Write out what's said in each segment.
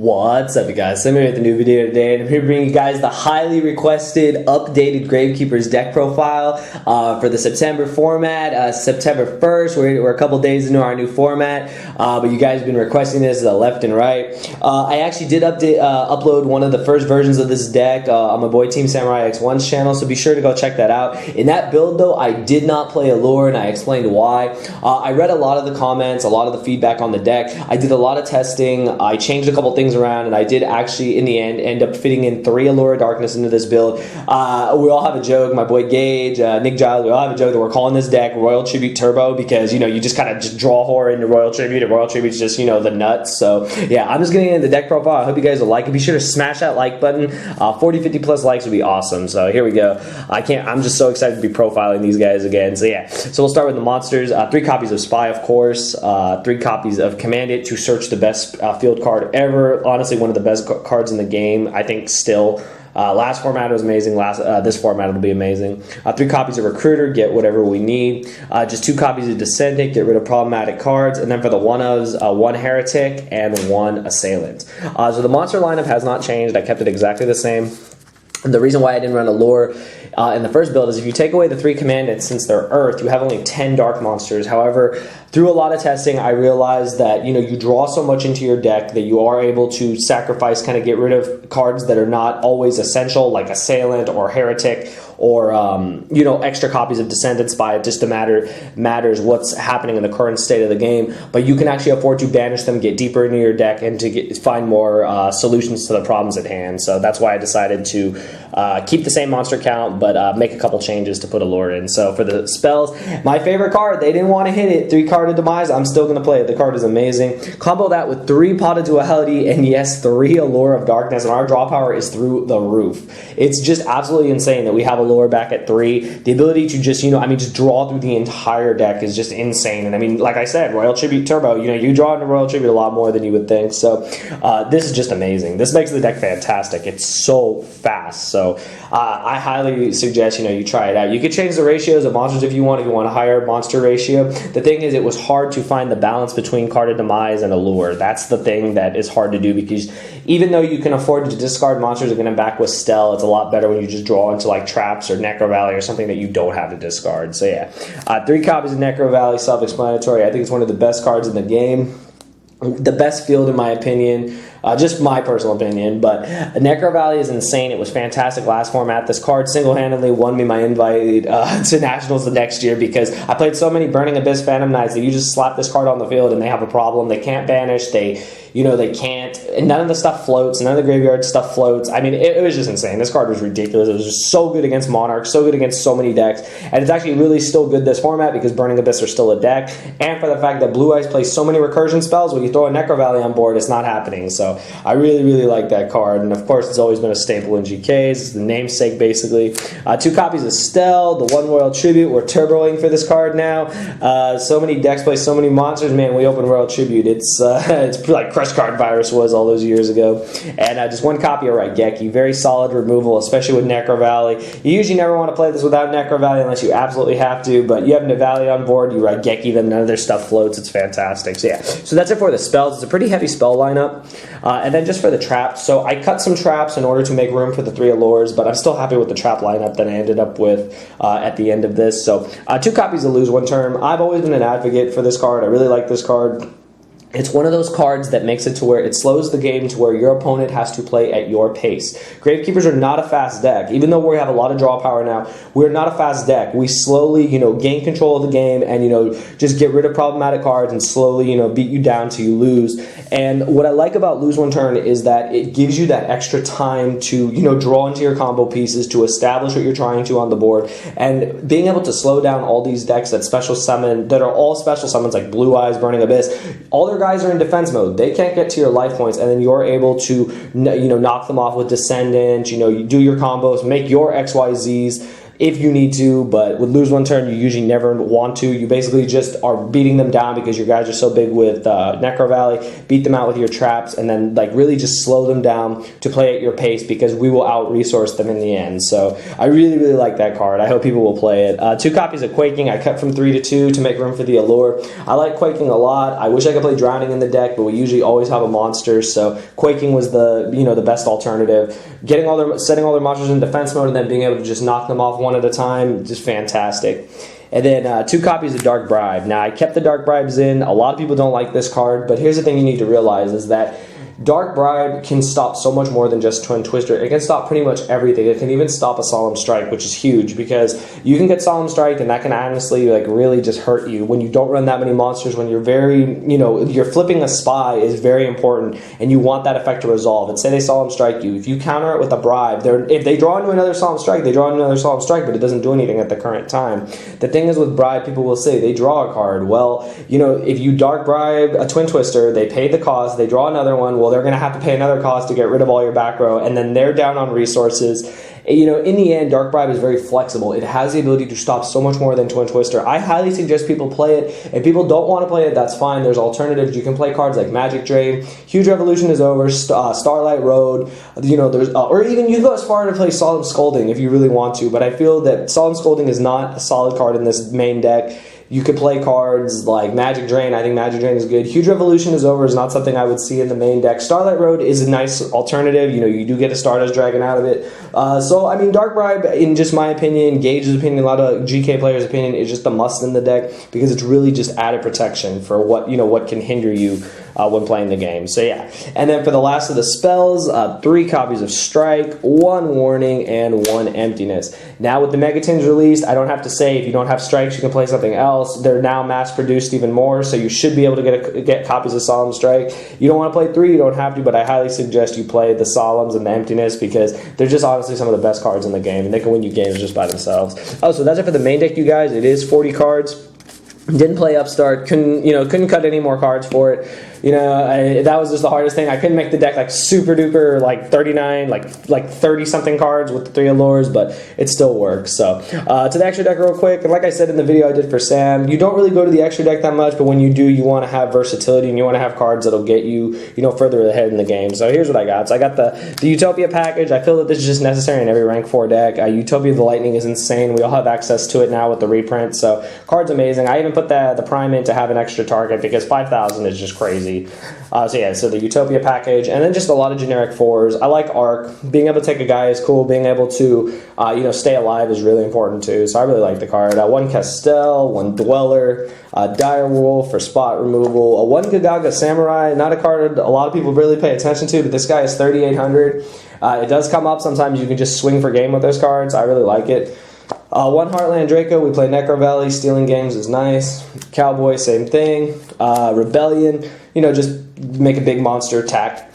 What's up, you guys? So I'm here with a new video today, and I'm here to bring you guys the highly requested updated Gravekeeper's deck profile for the September format. September 1st, we're a couple days into our new format, but you guys have been requesting this left and right. I actually did upload one of the first versions of this deck on my boy Team Samurai X1's channel, so be sure to go check that out. In that build, though, I did not play Allure, and I explained why. I read a lot of the comments, a lot of the feedback on the deck. I did a lot of testing. I changed a couple things around, and I did actually in the end up fitting in 3 Allure of Darkness into this build. We all have a joke, my boy Gage, Nick Giles, we all have a joke that we're calling this deck Royal Tribute Turbo because, you know, you just kind of just draw horror into Royal Tribute, and Royal Tribute's just, you know, the nuts. So yeah, I'm just getting into the deck profile. I hope you guys will like it. Be sure to smash that like button. 40-50 plus likes would be awesome. So here we go. I'm just so excited to be profiling these guys again. So yeah, so we'll start with the monsters. 3 copies of Spy, of course. 3 copies of Command It to search the best field card ever. Honestly, one of the best cards in the game, I think, still. Last format was amazing. This format will be amazing. 3 copies of Recruiter, get whatever we need. Just 2 copies of Descendant, get rid of problematic cards. And then for the one-ofs, 1 Heretic and 1 Assailant. So the monster lineup has not changed. I kept it exactly the same. And the reason why I didn't run Allure in the first build is if you take away the 3 Commandants, since they're Earth, you have only 10 Dark monsters. However, through a lot of testing, I realized that, you know, you draw so much into your deck that you are able to sacrifice, kind of get rid of cards that are not always essential, like Assailant or Heretic, or you know, extra copies of Descendants by it. Just matters what's happening in the current state of the game. But you can actually afford to banish them, get deeper into your deck, and to find more solutions to the problems at hand. So that's why I decided to keep the same monster count, but make a couple changes to put Allure in. So for the spells, my favorite card, they didn't want to hit it, 3 Card of Demise. I'm still going to play it. The card is amazing. Combo that with 3 Pot of Duality, and yes, 3 Allure of Darkness, and our draw power is through the roof. It's just absolutely insane that we have Allure back at 3. The ability to just, you know, I mean, just draw through the entire deck is just insane. And I mean, like I said, Royal Tribute Turbo, you know, you draw into Royal Tribute a lot more than you would think. So this is just amazing. This makes the deck fantastic. It's so fast. So I highly suggest, you know, you try it out. You could change the ratios of monsters if you want a higher monster ratio. The thing is, it was hard to find the balance between Card of Demise and Allure. That's the thing that is hard to do, because even though you can afford to discard monsters and get them back with Stell, it's a lot better when you just draw into like Traps or Necro Valley or something that you don't have to discard. So yeah, 3 copies of Necro Valley, self-explanatory. I think it's one of the best cards in the game. The best field, in my opinion. Just my personal opinion, but Necro Valley is insane. It was fantastic last format. This card single-handedly won me my invite to Nationals the next year, because I played so many Burning Abyss Phantom Knights that you just slap this card on the field and they have a problem. They can't banish. They can't. And none of the stuff floats. None of the graveyard stuff floats. I mean, it was just insane. This card was ridiculous. It was just so good against Monarch, so good against so many decks, and it's actually really still good this format because Burning Abyss are still a deck, and for the fact that Blue Eyes plays so many recursion spells, when you throw a Necro Valley on board, it's not happening. So I really, really like that card, and of course, it's always been a staple in GKs. It's the namesake, basically. 2 copies of Stell, the 1 Royal Tribute. We're turboing for this card now. So many decks play so many monsters. Man, we open Royal Tribute. It's like Crush Card Virus was all those years ago. And just 1 copy of Raigeki. Very solid removal, especially with Necro Valley. You usually never want to play this without Necro Valley unless you absolutely have to, but you have Nivali on board, you Raigeki them, none of their stuff floats. It's fantastic. So yeah, so that's it for the spells. It's a pretty heavy spell lineup. And then just for the traps, so I cut some traps in order to make room for the 3 Allures, but I'm still happy with the trap lineup that I ended up with at the end of this. So 2 copies of Lose One Term. I've always been an advocate for this card. I really like this card. It's one of those cards that makes it to where it slows the game to where your opponent has to play at your pace. Gravekeepers are not a fast deck. Even though we have a lot of draw power now, we're not a fast deck. We slowly, you know, gain control of the game and, you know, just get rid of problematic cards and slowly, you know, beat you down till you lose. And what I like about Lose One Turn is that it gives you that extra time to, you know, draw into your combo pieces, to establish what you're trying to on the board, and being able to slow down all these decks that special summon, that are all special summons like Blue Eyes, Burning Abyss. All their guys are in defense mode. They can't get to your life points, and then you're able to, you know, knock them off with Descendant. You know, you do your combos, make your XYZs. if you need to, but with lose one turn, you usually never want to. You basically just are beating them down because your guys are so big with Necro Valley. Beat them out with your traps, and then like really just slow them down to play at your pace because we will out-resource them in the end. So I really, really like that card. I hope people will play it. 2 copies of Quaking. I cut from 3 to 2 to make room for the Allure. I like Quaking a lot. I wish I could play Drowning in the deck, but we usually always have a monster, so Quaking was the the best alternative. Setting all their monsters in defense mode and then being able to just knock them off one at a time, just fantastic. And then 2 copies of Dark Bribe. Now, I kept the Dark Bribes in. A lot of people don't like this card, but here's the thing you need to realize is that Dark Bribe can stop so much more than just Twin Twister. It can stop pretty much everything. It can even stop a Solemn Strike, which is huge because you can get Solemn Strike and that can honestly like really just hurt you when you don't run that many monsters. When you're very, you're flipping a Spy is very important and you want that effect to resolve. And say they Solemn Strike you. If you counter it with a Bribe, if they draw into another Solemn Strike, they draw into another Solemn Strike, but it doesn't do anything at the current time. The thing is with Bribe, people will say they draw a card. Well, if you Dark Bribe a Twin Twister, they pay the cost, they draw another one, well, they're going to have to pay another cost to get rid of all your back row, and then they're down on resources. In the end, Dark Bribe is very flexible. It has the ability to stop so much more than Twin Twister. I highly suggest people play it. If people don't want to play it, that's fine. There's alternatives. You can play cards like Magic Drain. Huge Revolution is over. Starlight Road. Or even you can go as far to play Solemn Scolding if you really want to. But I feel that Solemn Scolding is not a solid card in this main deck. You could play cards like Magic Drain. I think Magic Drain is good. Huge Revolution is over. Is not something I would see in the main deck. Starlight Road is a nice alternative. You do get a Stardust Dragon out of it. So, I mean, Dark Bribe, in just my opinion, Gage's opinion, a lot of GK players' opinion, is just a must in the deck because it's really just added protection for what can hinder you when playing the game. So, yeah. And then for the last of the spells, 3 copies of Strike, 1 Warning, and 1 Emptiness. Now, with the Megatins released, I don't have to say if you don't have Strikes, you can play something else. They're now mass-produced even more, so you should be able to get copies of Solemn Strike. You don't want to play 3, you don't have to, but I highly suggest you play the Solemns and the Emptiness because they're just honestly some of the best cards in the game, and they can win you games just by themselves. Oh, so that's it for the main deck, you guys. It is 40 cards. Didn't play Upstart. Couldn't cut any more cards for it. That was just the hardest thing. I couldn't make the deck like super duper like 39, like 30 something cards with the 3 allures, but it still works. So to the extra deck real quick, and like I said in the video I did for Sam, you don't really go to the extra deck that much, but when you do, you want to have versatility and you want to have cards that'll get you further ahead in the game. So here's what I got. So I got the Utopia package. I feel that this is just necessary in every rank 4 deck. Utopia the Lightning is insane. We all have access to it now with the reprint. So card's amazing. I even put the Prime in to have an extra target because 5,000 is just crazy. So the Utopia package, and then just a lot of generic 4s. I like Arc. Being able to take a guy is cool. Being able to stay alive is really important too. So I really like the card. 1 Castell, 1 Dweller, Direwolf for spot removal, a 1 Gagaga Samurai. Not a card a lot of people really pay attention to, but this guy is 3,800. It does come up sometimes. You can just swing for game with those cards. I really like it. 1 Heartland Draco, we play Necro Valley, stealing games is nice. Cowboy, same thing. Rebellion, just make a big monster attack.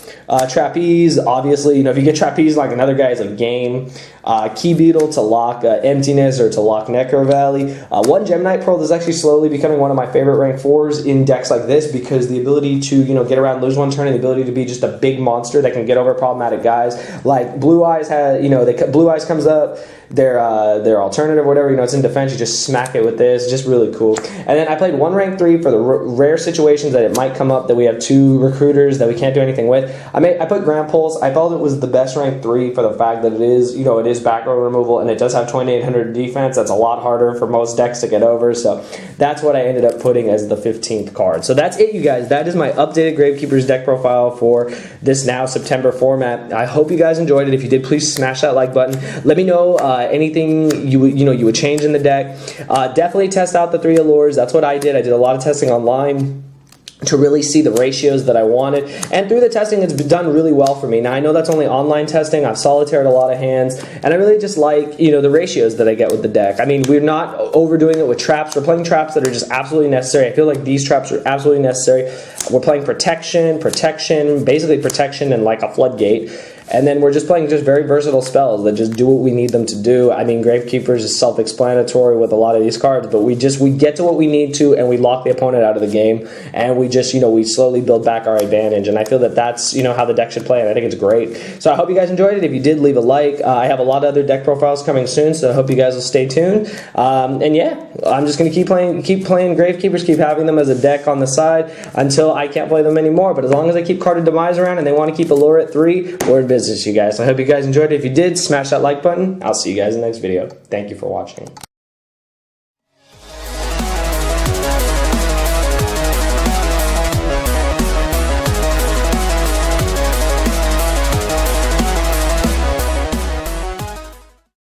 Trapeze, obviously, if you get Trapeze like another guy is a game. Key Beetle to lock Emptiness or to lock Necro Valley. 1 Gemini Pearl is actually slowly becoming one of my favorite rank 4s in decks like this because the ability to get around, lose 1 turn, and the ability to be just a big monster that can get over problematic guys. Like Blue Eyes Blue Eyes comes up, their alternative or whatever, it's in defense, you just smack it with this, just really cool. And then I played 1 rank 3 for the rare situations that it might come up that we have 2 recruiters that we can't do anything with. I put Grand Pulse. I thought it was the best rank 3 for the fact that it is back row removal and it does have 2,800 defense. That's a lot harder for most decks to get over, so that's what I ended up putting as the 15th card. So that's it, you guys. That is my updated Gravekeeper's deck profile for this now September format. I hope you guys enjoyed it. If you did, please smash that like button. Let me know anything you would change in the deck. Definitely test out the 3 allures. That's what I did. I did a lot of testing online to really see the ratios that I wanted, and through the testing it's been done really well for me. Now I know that's only online testing. I've solitaired a lot of hands, and I really just like the ratios that I get with the deck. I mean, we're not overdoing it with traps. We're playing traps that are just absolutely necessary. I feel like these traps are absolutely necessary. We're playing protection, basically protection and like a floodgate. And then we're just playing just very versatile spells that just do what we need them to do. I mean, Gravekeepers is self-explanatory with a lot of these cards, but we get to what we need to, and we lock the opponent out of the game, and we just, we slowly build back our advantage. And I feel that that's, how the deck should play, and I think it's great. So I hope you guys enjoyed it. If you did, leave a like. I have a lot of other deck profiles coming soon, so I hope you guys will stay tuned. And yeah, I'm just going to keep playing Gravekeepers, keep having them as a deck on the side until I can't play them anymore. But as long as I keep Carded Demise around and they want to keep Allure at 3, we're in business, you guys. So I hope you guys enjoyed it. If you did, smash that like button. I'll see you guys in the next video. Thank you for watching.